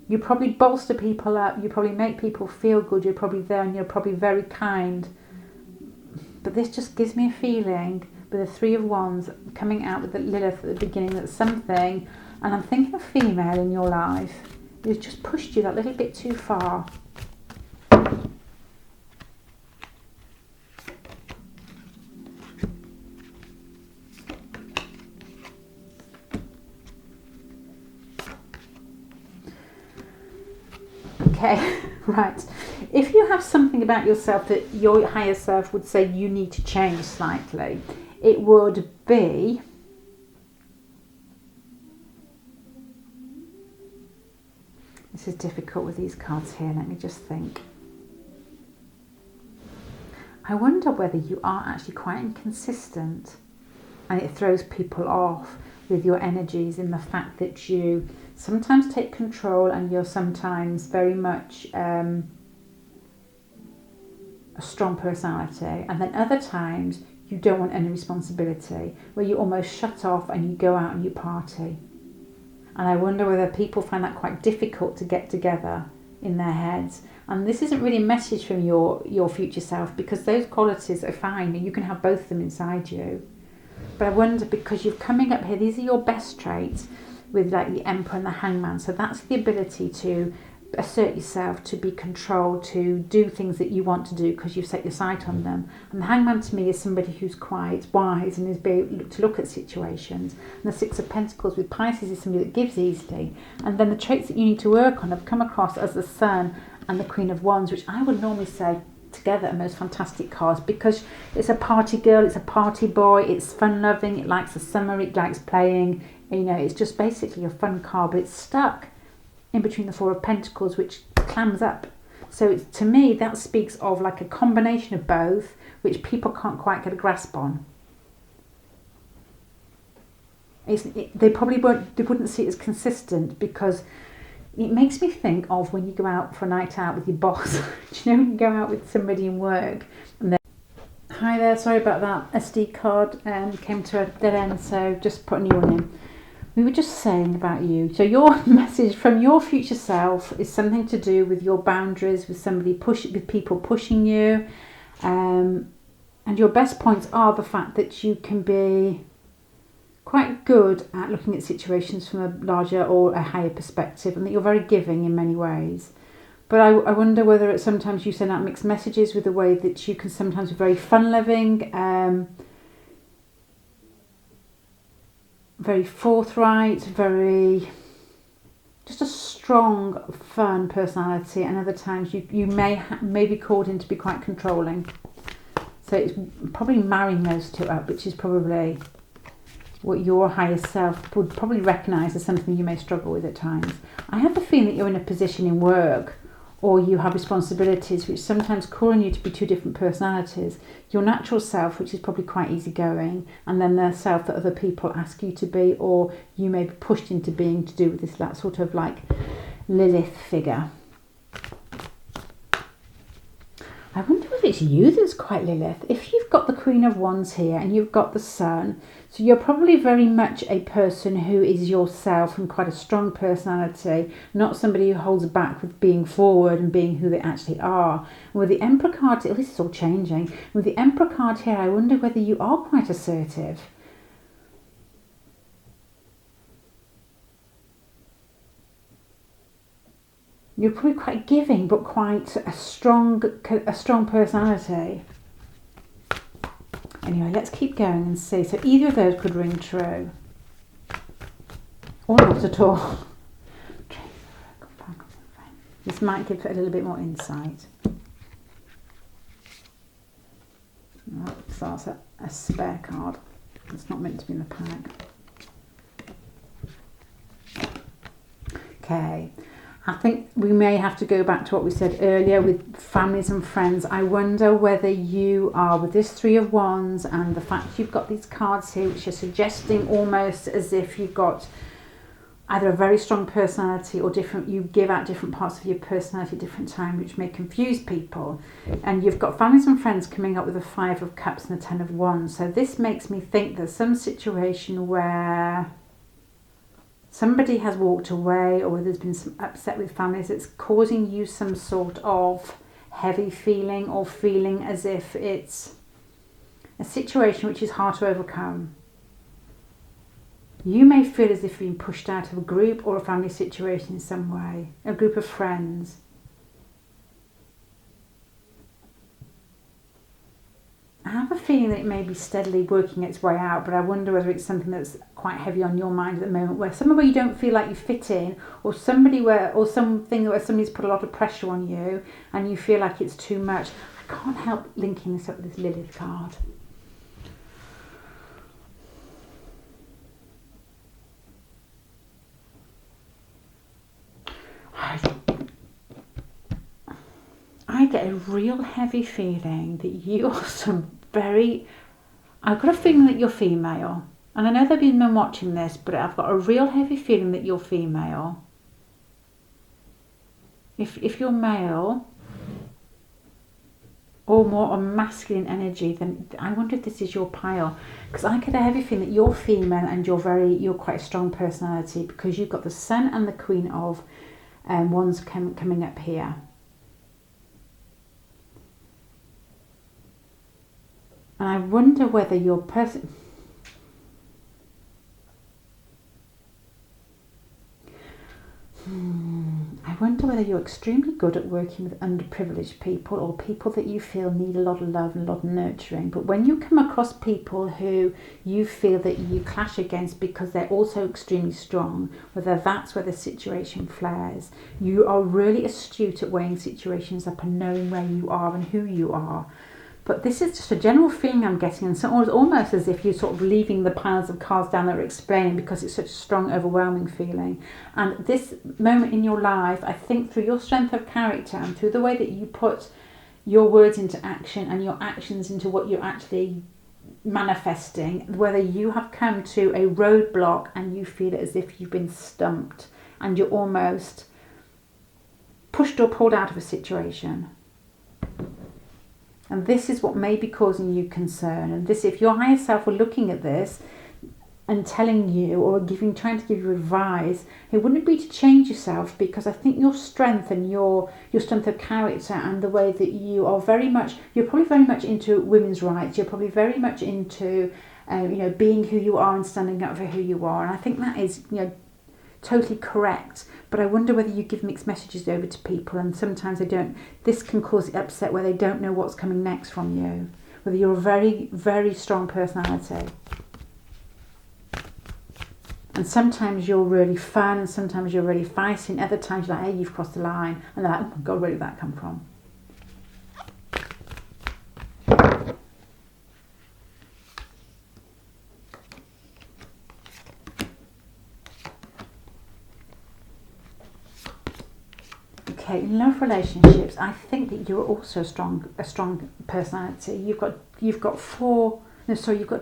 You probably bolster people up, you probably make people feel good, you're probably there, and you're probably very kind. but this just gives me a feeling with the Three of Wands coming out with the Lilith at the beginning that something, and I'm thinking of female in your life, who's just pushed you that little bit too far. Okay, right. If you have something about yourself that your higher self would say you need to change slightly, it would be this is difficult with these cards here. Let me just think. I wonder whether you are actually quite inconsistent and it throws people off with your energies in the fact that you sometimes take control and you're sometimes very much a strong personality, and then other times you don't want any responsibility, where you almost shut off and you go out and you party. And I wonder whether people find that quite difficult to get together in their heads. And this isn't really a message from your future self, because those qualities are fine and you can have both of them inside you. But I wonder, because you're coming up here, these are your best traits with like the Emperor and the Hangman. So that's the ability to assert yourself, to be controlled, to do things that you want to do because you've set your sight on them. And the Hangman to me is somebody who's quite wise and is able to look at situations. And the Six of Pentacles with Pisces is somebody that gives easily. And then the traits that you need to work on have come across as the Sun and the Queen of Wands, which I would normally say together are most fantastic cards, because it's a party girl, it's a party boy, it's fun loving, it likes the summer, it likes playing, you know, it's just basically a fun card, but it's stuck in between the Four of Pentacles, which clams up. So it's, to me, that speaks of like a combination of both, which people can't quite get a grasp on. They probably wouldn't see it as consistent, because it makes me think of when you go out for a night out with your boss. Do you know when you go out with somebody in work and then, hi there, sorry about that, SD card came to a dead end, so just put a new one in. We were just saying about you. So your message from your future self is something to do with your boundaries, with with people pushing you. And your best points are the fact that you can be quite good at looking at situations from a larger or a higher perspective, and that you're very giving in many ways. But I wonder whether sometimes you send out mixed messages with the way that you can sometimes be very fun-loving, very forthright, very just a strong, fun personality, and other times you may be called in to be quite controlling. So it's probably marrying those two up, which is probably what your higher self would probably recognise as something you may struggle with at times. I have the feeling that you're in a position in work, or you have responsibilities which sometimes call on you to be two different personalities. Your natural self, which is probably quite easygoing, and then the self that other people ask you to be, or you may be pushed into being, to do with this, that sort of like Lilith figure. I wonder whether it's you that's quite Lilith. If you've got the Queen of Wands here and you've got the Sun, so you're probably very much a person who is yourself and quite a strong personality, not somebody who holds back with being forward and being who they actually are. And with the Emperor card, this is all changing. With the Emperor card here, I wonder whether you are quite assertive. You're probably quite giving, but quite a strong personality. Anyway, let's keep going and see. So either of those could ring true, or not at all. This might give it a little bit more insight. Right, so that's a spare card. It's not meant to be in the pack. Okay. I think we may have to go back to what we said earlier with families and friends. I wonder whether you are, with this Three of Wands and the fact you've got these cards here which are suggesting almost as if you've got either a very strong personality or you give out different parts of your personality at different times, which may confuse people. And you've got families and friends coming up with the Five of Cups and the Ten of Wands. So this makes me think there's some situation where somebody has walked away, or there's been some upset with families that's causing you some sort of heavy feeling, or feeling as if it's a situation which is hard to overcome. You may feel as if you've been pushed out of a group or a family situation in some way, a group of friends. I have a feeling that it may be steadily working its way out, but I wonder whether it's something that's quite heavy on your mind at the moment, where somewhere where you don't feel like you fit in, or something where somebody's put a lot of pressure on you and you feel like it's too much. I can't help linking this up with this Lilith card. I get a real heavy feeling that you are I've got a feeling that you're female. And I know there'll be men watching this, but I've got a real heavy feeling that you're female. If you're male, or more on masculine energy, then I wonder if this is your pile. Because I get a heavy feeling that you're female and you're quite a strong personality, because you've got the Sun and the Queen of Wands coming up here. And I wonder whether your person... I wonder whether you're extremely good at working with underprivileged people, or people that you feel need a lot of love and a lot of nurturing. But when you come across people who you feel that you clash against because they're also extremely strong, whether that's where the situation flares, you are really astute at weighing situations up and knowing where you are and who you are. But this is just a general feeling I'm getting, and it's almost as if you're sort of leaving the piles of cards down that are explaining, because it's such a strong, overwhelming feeling. And this moment in your life, I think through your strength of character and through the way that you put your words into action and your actions into what you're actually manifesting, whether you have come to a roadblock and you feel it as if you've been stumped and you're almost pushed or pulled out of a situation. And this is what may be causing you concern. And this, if your higher self were looking at this and telling you, or trying to give you advice, it wouldn't be to change yourself, because I think your strength and your strength of character and the way that you are you're probably very much into women's rights. You're probably very much into, being who you are and standing up for who you are. And I think that is, totally correct. But I wonder whether you give mixed messages over to people, and sometimes they don't. This can cause upset where they don't know what's coming next from you. Whether you're a very, very strong personality. And sometimes you're really fun, and sometimes you're really feisty, and other times you're like, hey, you've crossed the line. And they're like, oh my God, where did that come from? Okay, in love relationships, I think that you're also a strong personality. You've got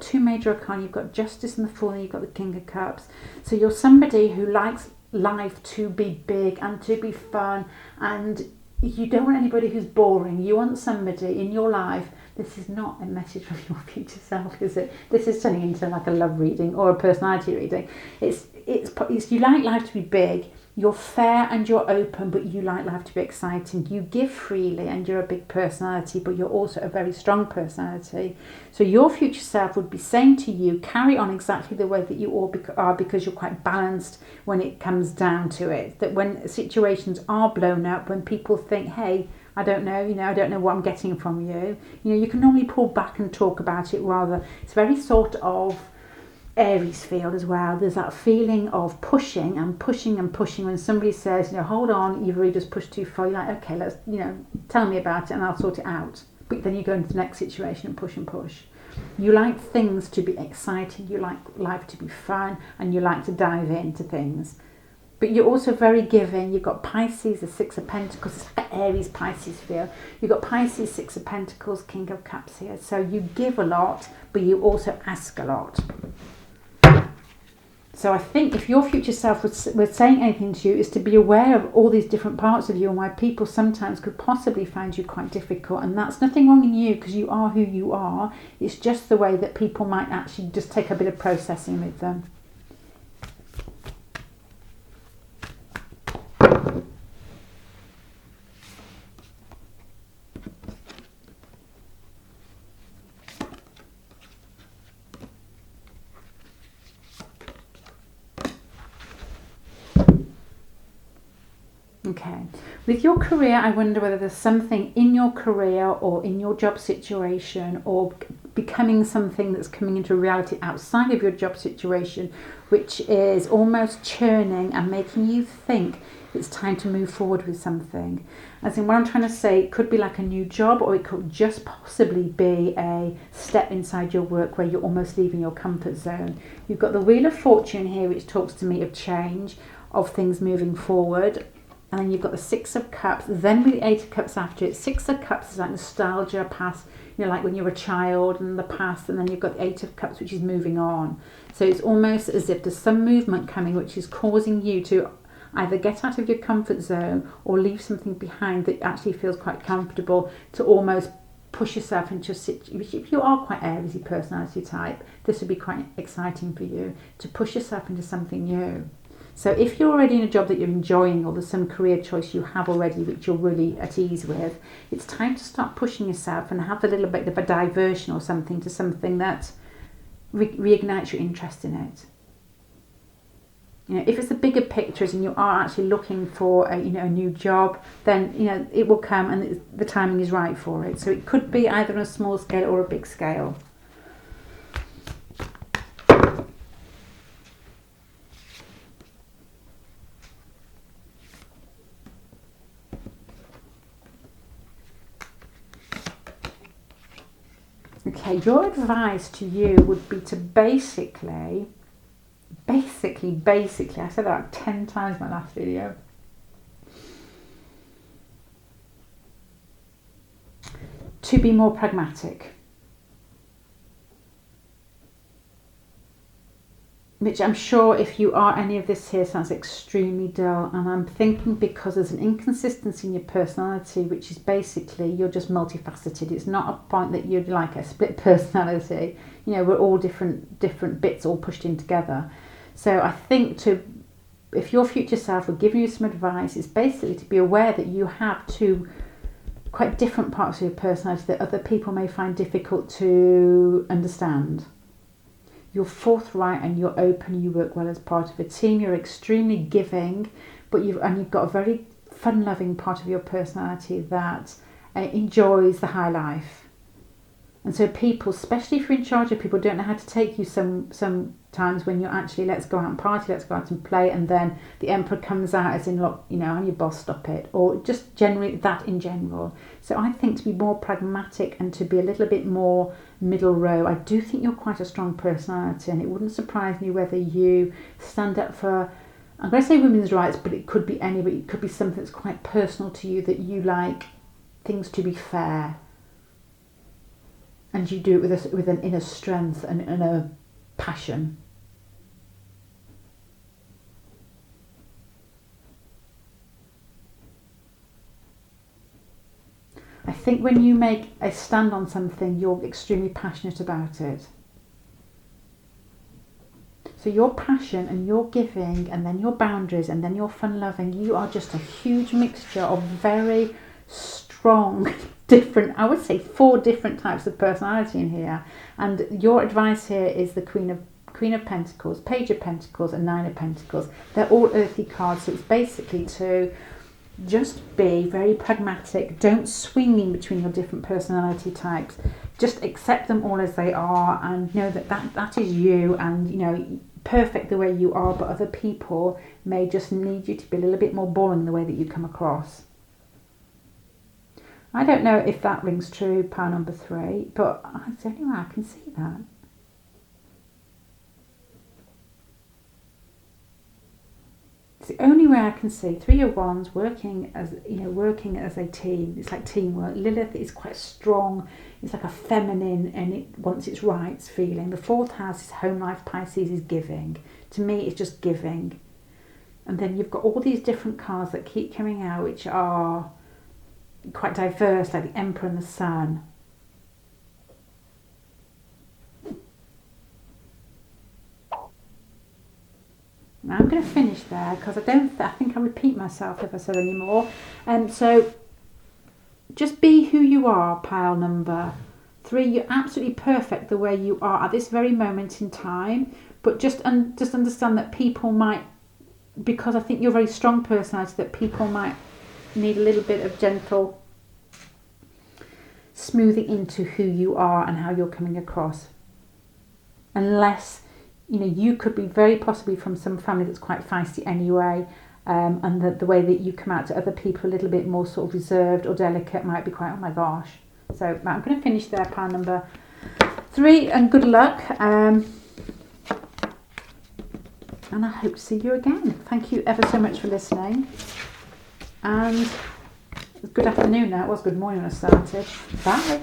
two major arcana. You've got Justice and the Fool, and you've got the King of Cups. So you're somebody who likes life to be big and to be fun, and you don't want anybody who's boring. You want somebody in your life. This is not a message from your future self, is it? This is turning into like a love reading or a personality reading. It's you like life to be big. You're fair and you're open, but you like life to be exciting. You give freely and you're a big personality, but you're also a very strong personality. So your future self would be saying to you, carry on exactly the way that you all are, because you're quite balanced when it comes down to it. That when situations are blown up, when people think, hey, I don't know what I'm getting from you, you can normally pull back and talk about it rather. It's very sort of Aries field as well. There's that feeling of pushing and pushing and pushing. When somebody says, hold on, you've really just pushed too far, you're like, okay, let's, tell me about it and I'll sort it out. But then you go into the next situation and push and push. You like things to be exciting, you like life to be fun, and you like to dive into things. But you're also very giving. You've got Pisces, the Six of Pentacles, it's Aries, Pisces feel. You've got Pisces, Six of Pentacles, King of Cups here. So you give a lot, but you also ask a lot. So I think if your future self was saying anything to you, is to be aware of all these different parts of you and why people sometimes could possibly find you quite difficult. And that's nothing wrong in you, because you are who you are. It's just the way that people might actually just take a bit of processing with them. Okay. With your career, I wonder whether there's something in your career or in your job situation or becoming something that's coming into reality outside of your job situation, which is almost churning and making you think it's time to move forward with something. As in, what I'm trying to say, it could be like a new job, or it could just possibly be a step inside your work where you're almost leaving your comfort zone. You've got the Wheel of Fortune here, which talks to me of change, of things moving forward. And then you've got the Six of Cups, then with the Eight of Cups after it. Six of Cups is like nostalgia, past, like when you were a child and the past, and then you've got the Eight of Cups, which is moving on. So it's almost as if there's some movement coming which is causing you to either get out of your comfort zone or leave something behind that actually feels quite comfortable, to almost push yourself into a situation. If you are quite Aries personality type, this would be quite exciting for you, to push yourself into something new. So if you're already in a job that you're enjoying, or there's some career choice you have already which you're really at ease with, it's time to start pushing yourself and have a little bit of a diversion or something to something that reignites your interest in it. If it's a bigger picture and you are actually looking for a new job, then it will come and the timing is right for it. So it could be either on a small scale or a big scale. Okay, your advice to you would be to basically, I said that 10 times in my last video. To be more pragmatic. Which I'm sure if you are any of this here sounds extremely dull, and I'm thinking because there's an inconsistency in your personality, which is basically you're just multifaceted. It's not a point that you're like a split personality. We're all different bits all pushed in together. So I think if your future self were giving you some advice, it's basically to be aware that you have two quite different parts of your personality that other people may find difficult to understand. You're forthright and you're open, you work well as part of a team, you're extremely giving, but you've got a very fun-loving part of your personality that enjoys the high life. And so people, especially if you're in charge of people, don't know how to take you sometimes when you're actually, let's go out and party, let's go out and play, and then the emperor comes out as in, look, I'm your boss, stop it. Or just generally that in general. So I think to be more pragmatic and to be a little bit more middle row, I do think you're quite a strong personality, and it wouldn't surprise me whether you stand up for, I'm going to say women's rights, but it could be anybody. It could be something that's quite personal to you, that you like things to be fair. And you do it with an inner strength and a passion. I think when you make a stand on something, you're extremely passionate about it. So your passion and your giving, and then your boundaries, and then your fun-loving, you are just a huge mixture of very strong different, I would say 4 different types of personality in here. And your advice here is the Queen of Pentacles, Page of Pentacles, and Nine of Pentacles. They're all earthy cards, so it's basically to just be very pragmatic. Don't swing in between your different personality types. Just accept them all as they are, and know that is you, and perfect the way you are, but other people may just need you to be a little bit more boring in the way that you come across. I don't know if that rings true, pile number 3, but it's the only way I can see that. It's the only way I can see 3 of Wands working as a team. It's like teamwork. Lilith is quite strong. It's like a feminine, and it wants its rights feeling. The 4th house is home life. Pisces is giving. To me, it's just giving. And then you've got all these different cards that keep coming out, which are quite diverse, like the Emperor and the Sun. Now I'm going to finish there because I think I repeat myself if I said any more. So just be who you are, pile number 3. You're absolutely perfect the way you are at this very moment in time, but just understand that people might because I think you're a very strong personality that people might need a little bit of gentle smoothing into who you are and how you're coming across. Unless, you could be very possibly from some family that's quite feisty anyway, and the way that you come out to other people a little bit more sort of reserved or delicate might be quite, oh my gosh. So I'm going to finish there, pile number 3, and good luck. And I hope to see you again. Thank you ever so much for listening. And good afternoon now. It was good morning when I started. Bye.